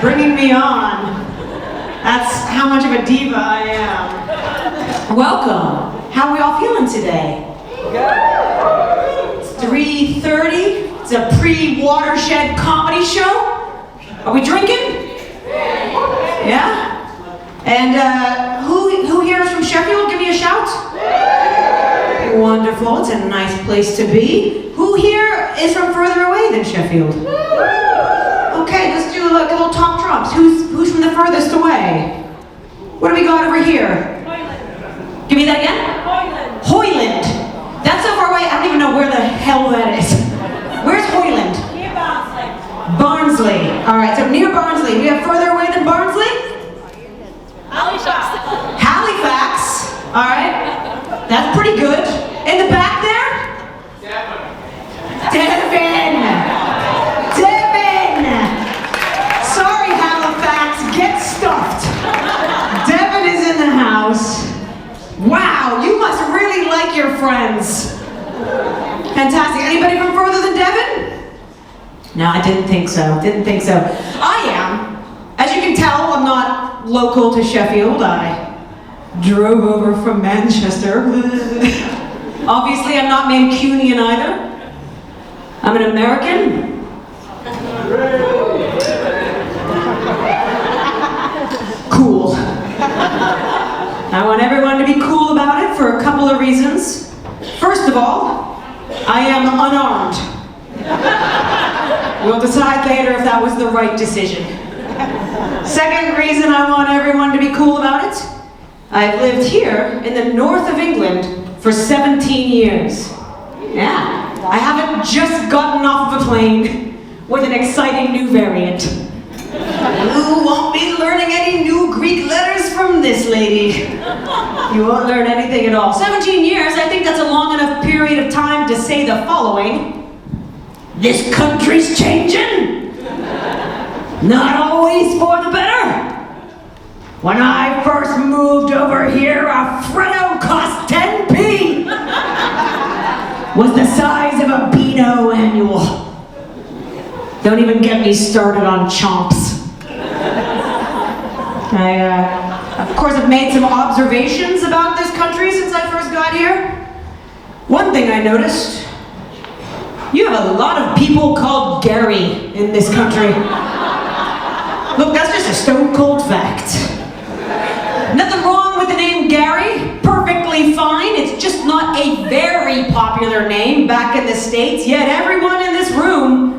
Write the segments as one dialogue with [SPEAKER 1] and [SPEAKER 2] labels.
[SPEAKER 1] bringing me on. That's how much of a diva I am. Welcome. How are we all feeling today? It's 3:30. It's a pre-watershed comedy show. Are we drinking? Yeah? And who here is from Sheffield? Give me a shout. Wonderful. It's a nice place to be. Who here is from further away than Sheffield? Okay, let's do like a little top trumps. Who's from the furthest away? What do we got over here? Hoyland. Give me that again? Hoyland. Hoyland. That's so far away, I don't even know where the hell that is. Where's Hoyland? Near Barnsley. Barnsley. All right, so near Barnsley. We have further away than Barnsley? Halifax. Halifax. All right. That's pretty good. In the back there? Devin. Sorry, Halifax. Get stuffed. Devin is in the house. Wow, you must really like your friends. Fantastic. Anybody from further than Devin? No, I didn't think so. Didn't think so. I am. As you can tell, I'm not local to Sheffield. I drove over from Manchester. Obviously, I'm not Mancunian either. I'm an American. Cool. I want everyone to be cool about it for a couple of reasons. First of all, I am unarmed. We'll decide later if that was the right decision. Second reason I want everyone to be cool about it, I've lived here in the north of England for 17 years. Yeah, I haven't just gotten off of a plane with an exciting new variant. You won't be learning any new Greek letters from this lady. You won't learn anything at all. 17 years, I think that's a long enough period of time to say the following. This country's changing. Not always for the better. When I first moved over here, a Freddo cost 10p. Was the size of a Beano annual. Don't even get me started on chomps. I, of course, have made some observations about this country since I first got here. One thing I noticed, you have a lot of people called Gary in this country. Look, that's just a stone cold fact. Nothing wrong with the name Gary, perfectly fine. It's just not a very popular name back in the States, yet everyone in this room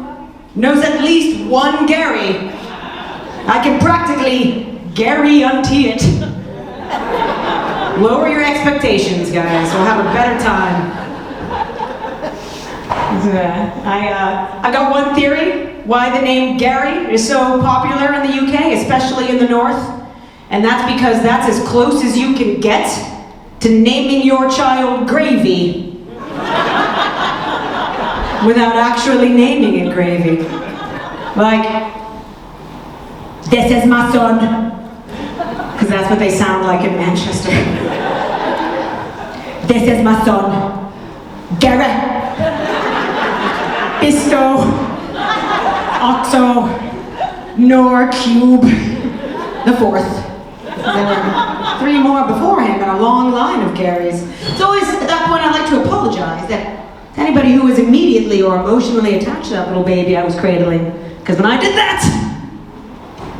[SPEAKER 1] knows at least one Gary. I can practically guarantee it. Lower your expectations, guys. We'll have a better time. I've got one theory why the name Gary is so popular in the UK, especially in the north. And that's because that's as close as you can get to naming your child Gravy without actually naming it Gravy. Like, this is my son. Because that's what they sound like in Manchester. This is my son. Gary. Bisto. Oxo. Nor Cube. The fourth. There were 3 more before him in a long line of Garys. It's always at that point I'd like to apologize that to anybody who was immediately or emotionally attached to that little baby I was cradling. Because when I did that,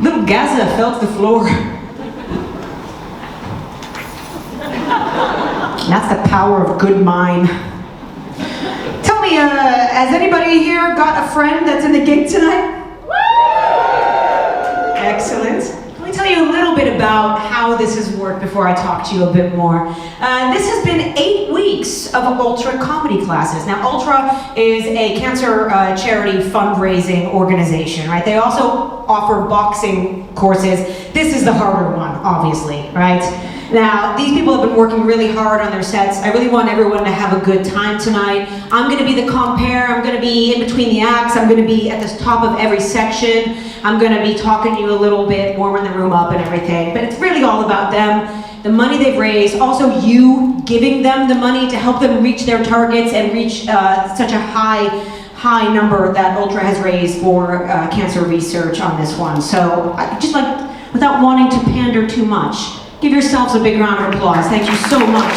[SPEAKER 1] little Gaza fell to the floor. That's the power of good mime. Tell me, has anybody here got a friend that's in the gig tonight? Excellent. Let me tell you a little bit about how this has worked before I talk to you a bit more. This has been 8 weeks of Ultra comedy classes. Now, Ultra is a cancer charity fundraising organization, right? They also offer boxing courses. This is the harder one, obviously, right? Now, these people have been working really hard on their sets. I really want everyone to have a good time tonight. I'm going to be the compere. I'm going to be in between the acts. I'm going to be at the top of every section. I'm going to be talking to you a little bit, warming the room up and everything. But it's really all about them, the money they've raised, also you giving them the money to help them reach their targets and reach such a high high number that Ultra has raised for cancer research on this one. So I just like, without wanting to pander too much, give yourselves a big round of applause. Thank you so much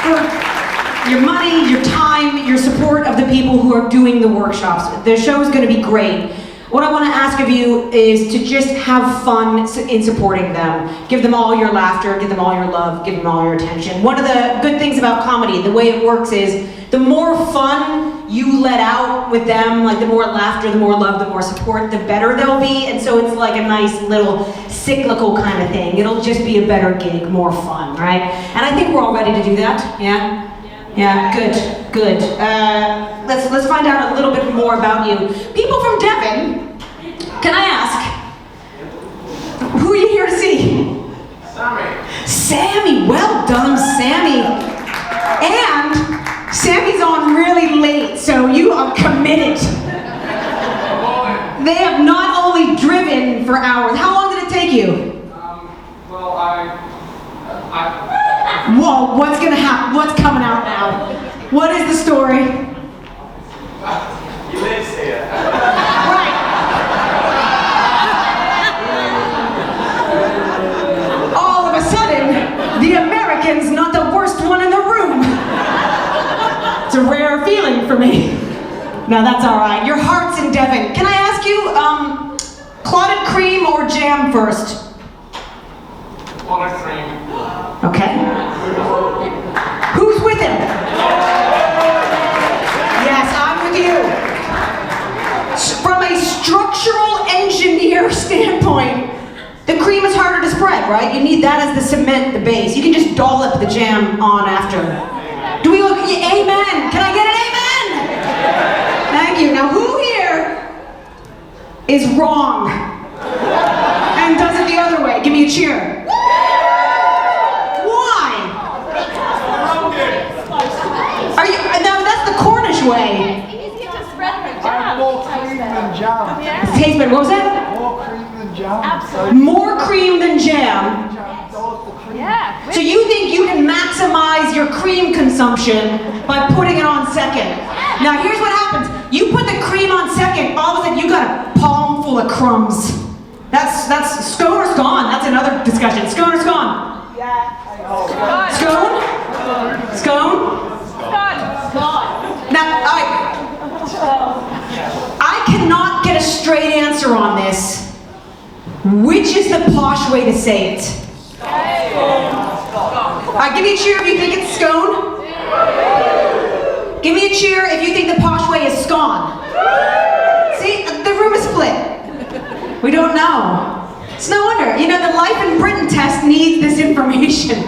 [SPEAKER 1] for your money, your time, your support of the people who are doing the workshops. The show is going to be great. What I want to ask of you is to just have fun in supporting them. Give them all your laughter, give them all your love, give them all your attention. One of the good things about comedy, the way it works is, the more fun you let out with them, like the more laughter, the more love, the more support, the better they'll be. And so it's like a nice little cyclical kind of thing. It'll just be a better gig, more fun, right? And I think we're all ready to do that, yeah? Yeah, good. Let's find out a little bit more about you. People from Devon, can I ask, who are you here to see? Sammy, well done, Sammy. And Sammy's on really late, so you are committed. They have not only driven for hours. How long did it take you? Whoa, what's gonna happen? What's coming out now? What is the story?
[SPEAKER 2] He lives here.
[SPEAKER 1] Right. All of a sudden, the American's not the worst one in the room. It's a rare feeling for me. No, that's all right. Your heart's in Devon. Can I ask you, clotted cream or jam first?
[SPEAKER 2] Clotted cream.
[SPEAKER 1] Okay. Who's with him? Yes, I'm with you. From a structural engineer standpoint, the cream is harder to spread, right? You need that as the cement, the base. You can just dollop the jam on after. Do we look? Amen. Can I get an amen? Thank you. Now, who here is wrong and does it the other way? Give me a cheer. Are you? No, that's the Cornish way.
[SPEAKER 3] Easier to spread than jam.
[SPEAKER 4] I'm more cream than jam.
[SPEAKER 3] Yeah.
[SPEAKER 1] Taste better. What was that?
[SPEAKER 4] More cream than jam.
[SPEAKER 3] Absolutely.
[SPEAKER 1] More cream than jam.
[SPEAKER 3] Yeah.
[SPEAKER 1] So you think you can maximize your cream consumption by putting it on second? Now here's what happens. You put the cream on second, all of a sudden you got a palm full of crumbs. That's scone or scone. That's another discussion. Scone or scone?
[SPEAKER 3] Yeah.
[SPEAKER 1] Scone? Scone? Now, I cannot get a straight answer on this. Which is the posh way to say it? Give me a cheer if you think it's scone. Give me a cheer if you think the posh way is scone. See, the room is split. We don't know. It's no wonder. You know, the Life in Britain test needs this information.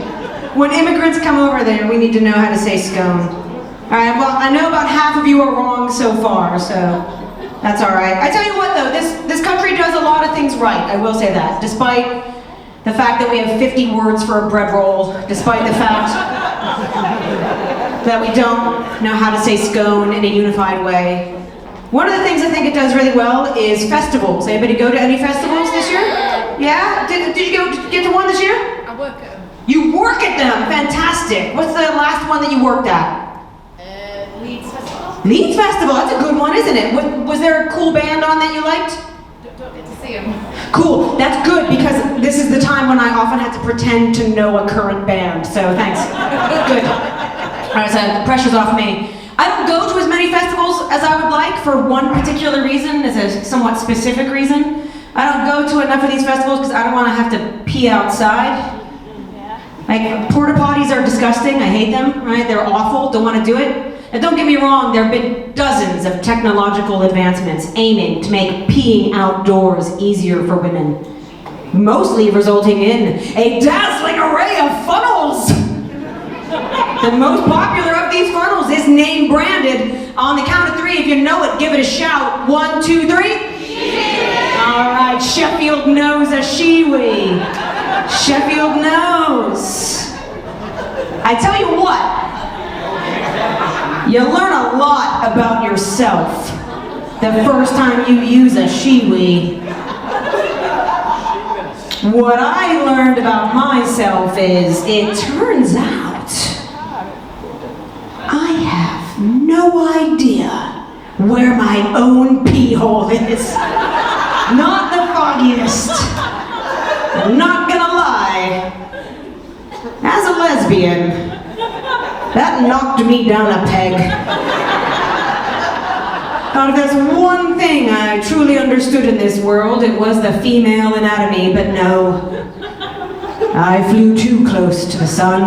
[SPEAKER 1] When immigrants come over there, we need to know how to say scone. All right, well, I know about half of you are wrong so far, so that's all right. I tell you what, though, this country does a lot of things right, I will say that, despite the fact that we have 50 words for a bread roll, despite the fact that we don't know how to say scone in a unified way. One of the things I think it does really well is festivals. Anybody go to any festivals this year? Yeah? Did you get to one this year?
[SPEAKER 3] I work at them.
[SPEAKER 1] You work at them, fantastic. What's the last one that you worked at?
[SPEAKER 3] Leeds Festival.
[SPEAKER 1] Leeds Festival, that's a good one, isn't it? Was there a cool band on that you liked?
[SPEAKER 3] Don't get to see them.
[SPEAKER 1] Cool, that's good because this is the time when I often have to pretend to know a current band, so thanks. Good. All right, so the pressure's off me. I don't go to as many festivals as I would like for one particular reason, as a somewhat specific reason. I don't go to enough of these festivals because I don't want to have to pee outside. Like, porta potties are disgusting, I hate them, right? They're awful, don't want to do it. And don't get me wrong, there have been dozens of technological advancements aiming to make peeing outdoors easier for women, mostly resulting in a dazzling array of funnels. The most popular of these funnels is name branded. On the count of three, if you know it, give it a shout. 1, 2, 3. All right, Sheffield knows a shiwi. Sheffield knows. I tell you what, you learn a lot about yourself the first time you use a shiwi. What I learned about myself is, it turns out I have no idea where my own pee hole is. Not the foggiest. I'm not gonna lie. As a lesbian, that knocked me down a peg. Thought if there's one thing I truly understood in this world, it was the female anatomy, but no. I flew too close to the sun.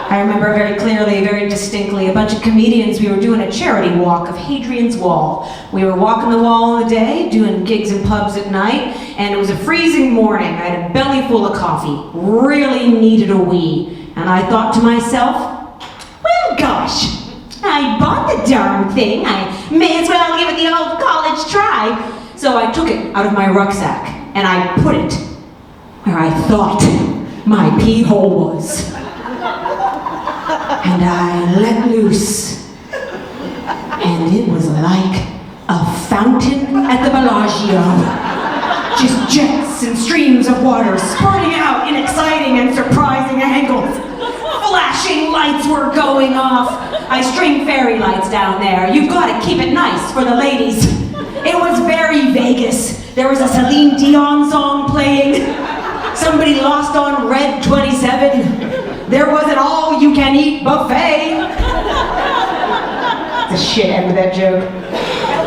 [SPEAKER 1] I remember very clearly, very distinctly, a bunch of comedians, we were doing a charity walk of Hadrian's Wall. We were walking the wall in the day, doing gigs in pubs at night, and it was a freezing morning. I had a belly full of coffee, really needed a wee. And I thought to myself, well gosh, I bought the darn thing. I may as well give it the old college try. So I took it out of my rucksack, and I put it where I thought my pee hole was. And I let loose, and it was like a fountain at the Bellagio. Just jets and streams of water spurting out in exciting and surprising angles. Flashing lights were going off. I string fairy lights down there. You've got to keep it nice for the ladies. It was very Vegas. There was a Celine Dion song playing. Somebody lost on Red 27. There was an all-you-can-eat buffet. It's a shit end of that joke.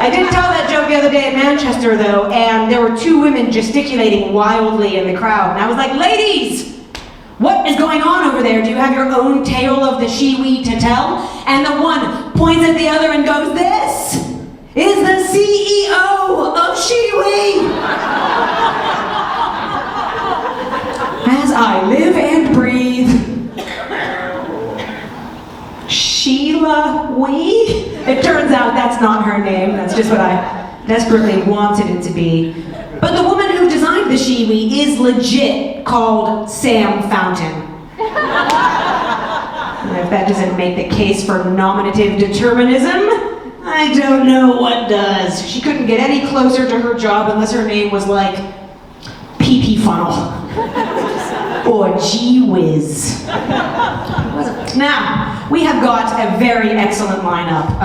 [SPEAKER 1] I did tell that joke the other day at Manchester, though, and there were two women gesticulating wildly in the crowd. And I was like, ladies, what is going on over there? Do you have your own tale of the Shiwi to tell? And the one points at the other and goes, this is the CEO of Shiwi. As I live and breathe. Sheila Wee? It turns out that's not her name. That's just what I desperately wanted it to be. But the woman who designed the Shiwi is legit called Sam Fountain. And if that doesn't make the case for nominative determinism, I don't know what does. She couldn't get any closer to her job unless her name was like Pee-Pee Funnel. Or Gee Whiz. Now, we have got a very excellent lineup.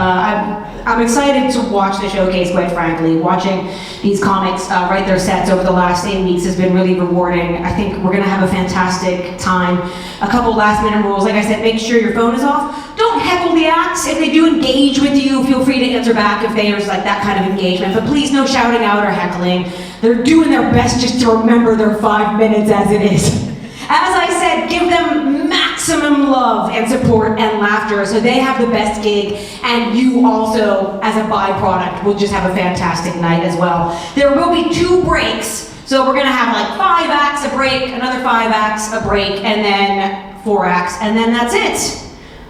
[SPEAKER 1] I'm excited to watch the showcase, quite frankly. Watching these comics write their sets over the last 8 weeks has been really rewarding. I think we're gonna have a fantastic time. A couple last minute rules. Like I said, make sure your phone is off. Don't heckle the acts. If they do engage with you, feel free to answer back if there's like that kind of engagement. But please, no shouting out or heckling. They're doing their best just to remember their 5 minutes as it is. As I said, give them maximum love and support and laughter so they have the best gig, and you also, as a byproduct, will just have a fantastic night as well. There will be 2 breaks, so we're gonna have like 5 acts a break, another 5 acts a break, and then 4 acts, and then that's it.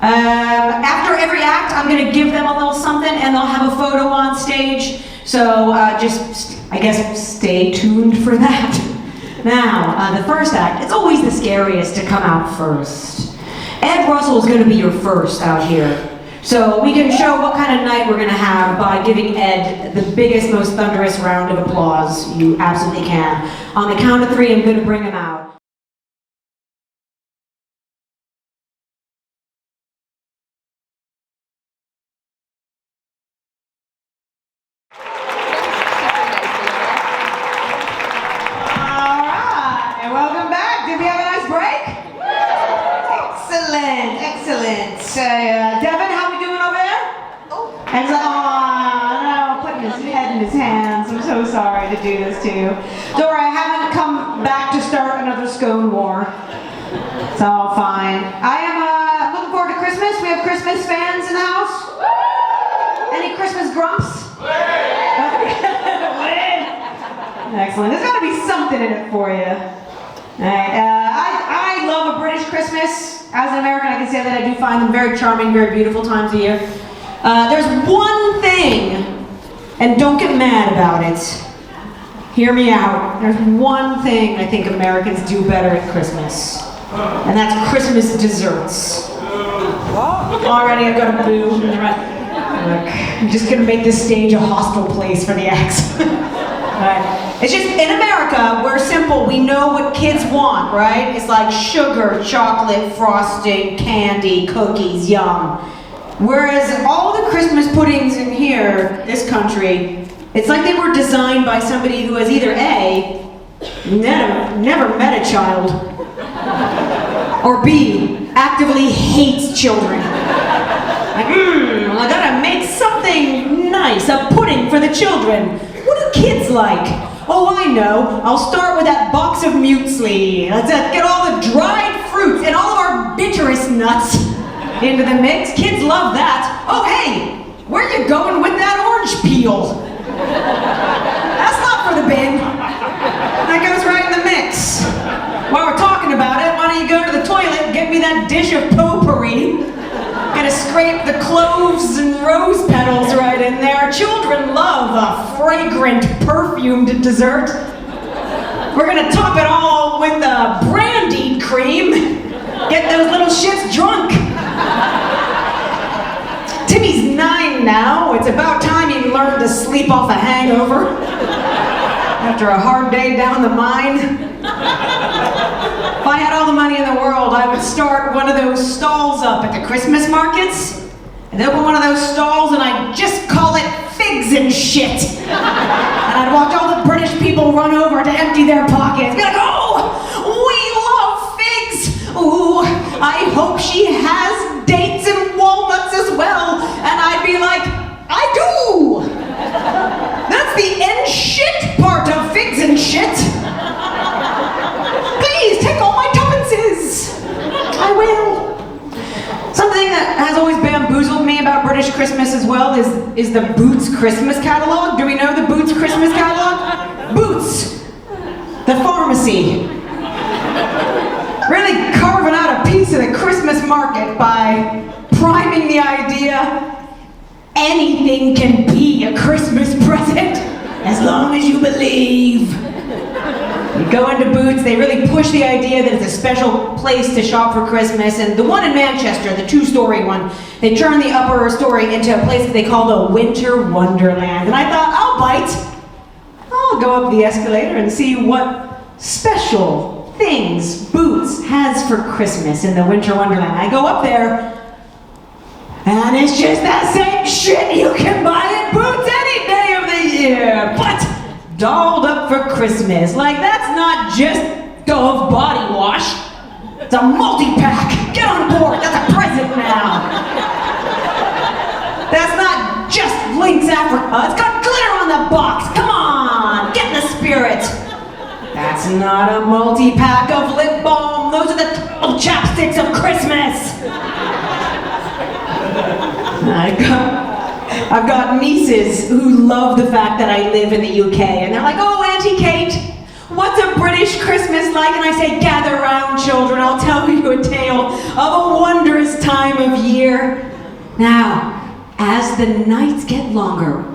[SPEAKER 1] After every act, I'm gonna give them a little something, and they'll have a photo on stage, so just, I guess, stay tuned for that. Now, the first act, it's always the scariest to come out first. Ed Russell is going to be your first out here. So we can show what kind of night we're going to have by giving Ed the biggest, most thunderous round of applause you absolutely can. On the count of 3, I'm going to bring him out. Excellent. Devin, how we doing over there? Excellent. Oh, no, putting his head in his hands. I'm so sorry to do this to you. Don't worry, I haven't come back to start another scone war. It's all fine. I am looking forward to Christmas. We have Christmas fans in the house. Any Christmas grumps? Excellent. There's got to be something in it for you. All right. I love a British Christmas. As an American, I can say that I do find them very charming, very beautiful times of year. There's one thing, and don't get mad about it. Hear me out. There's one thing I think Americans do better at Christmas, and that's Christmas desserts. Already I've got a boo. Look, I'm just gonna make this stage a hostile place for the acts. Right. It's just, in America, we're simple. We know what kids want, right? It's like sugar, chocolate, frosting, candy, cookies, yum. Whereas all the Christmas puddings in here, this country, it's like they were designed by somebody who has either A, never met a child, or B, actively hates children. Like, I gotta make something nice, a pudding for the children. What do kids like? Oh, I know. I'll start with that box of muesli. Let's get all the dried fruits and all of our bitterest nuts into the mix. Kids love that. Oh, hey, where are you going with that orange peel? That's not for the bin. That goes right in the mix. While we're talking about it, why don't you go to the toilet and get me that dish of potpourri? Gonna scrape the cloves and rose petals right in there. Children love a fragrant, perfumed dessert. We're gonna top it all with the brandied cream. Get those little shits drunk. Timmy's 9 now. It's about time he learned to sleep off a hangover after a hard day down the mine. If I had all the money in the world, I would start one of those stalls up at the Christmas markets. I'd open one of those stalls and I'd just call it figs and shit. And I'd watch all the British people run over to empty their pockets. Be like, oh, we love figs. Ooh, I hope she has dates and walnuts as well. And I'd be like, I do. That's the and shit part of figs and shit. Please take all my tuppences. I will. Something that has always bamboozled me about British Christmas as well is the Boots Christmas catalog. Do we know the Boots Christmas catalog? Boots, the pharmacy. Really carving out a piece of the Christmas market by priming the idea anything can be a Christmas present as long as you believe. You go into Boots, they really push the idea that it's a special place to shop for Christmas, and the one in Manchester, the 2-story one, they turned the upper story into a place that they call the Winter Wonderland. And I thought, I'll bite. I'll go up the escalator and see what special things Boots has for Christmas in the Winter Wonderland. I go up there, and it's just that same shit you can buy at Boots any day of the year, but dolled up for Christmas. Like, that's not just Dove body wash. It's a multi-pack. Get on board. That's a present now. That's not just Lynx Africa. It's got glitter on the box. Come on. Get in the spirit. That's not a multi-pack of lip balm. Those are the total chapsticks of Christmas. I've got nieces who love the fact that I live in the UK, and they're like, oh, Auntie Kate, what's a British Christmas like? And I say, gather round, children, I'll tell you a tale of a wondrous time of year. Now, as the nights get longer,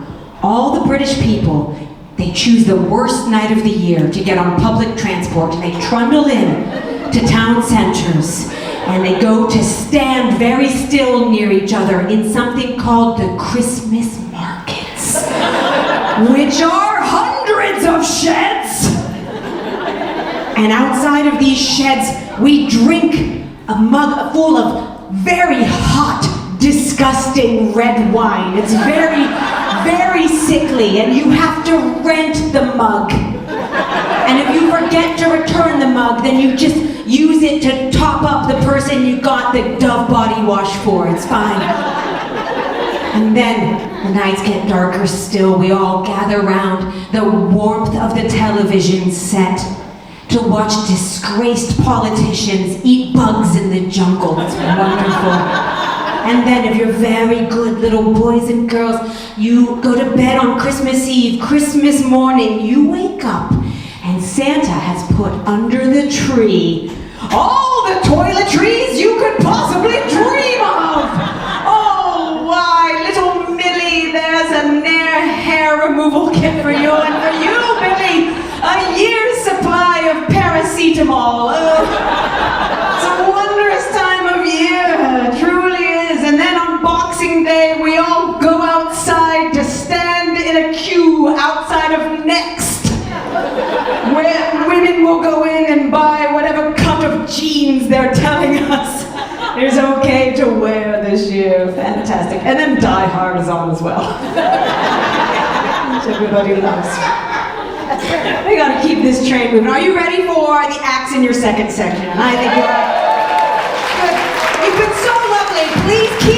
[SPEAKER 1] all the British people, they choose the worst night of the year to get on public transport, and they trundle in to town centres. And they go to stand very still near each other in something called the Christmas markets, which are hundreds of sheds. And outside of these sheds, we drink a mug full of very hot, disgusting red wine. It's very, very sickly, and you have to rent the mug. And if you forget to return the mug, then you just use it to top up the person you got the Dove body wash for. It's fine. And then the nights get darker still. We all gather round the warmth of the television set to watch disgraced politicians eat bugs in the jungle. It's wonderful. And then if you're very good little boys and girls, you go to bed on Christmas Eve. Christmas morning, you wake up and Santa has put under the tree all the toiletries you could possibly dream of. Oh, why, little Millie, there's a Nair hair removal kit for you, and for you, Billy, a year's supply of paracetamol. Oh, it's a wondrous time of year, it truly is. And then on Boxing Day, we all go outside to stand in a queue outside of Next. in and buy whatever cut of jeans they're telling us is okay to wear this year. Fantastic. And then Die Hard is on as well. Which everybody loves. We gotta keep this train moving. Are you ready for the acts in your second section? I think you are. Good. You've been so lovely. Please keep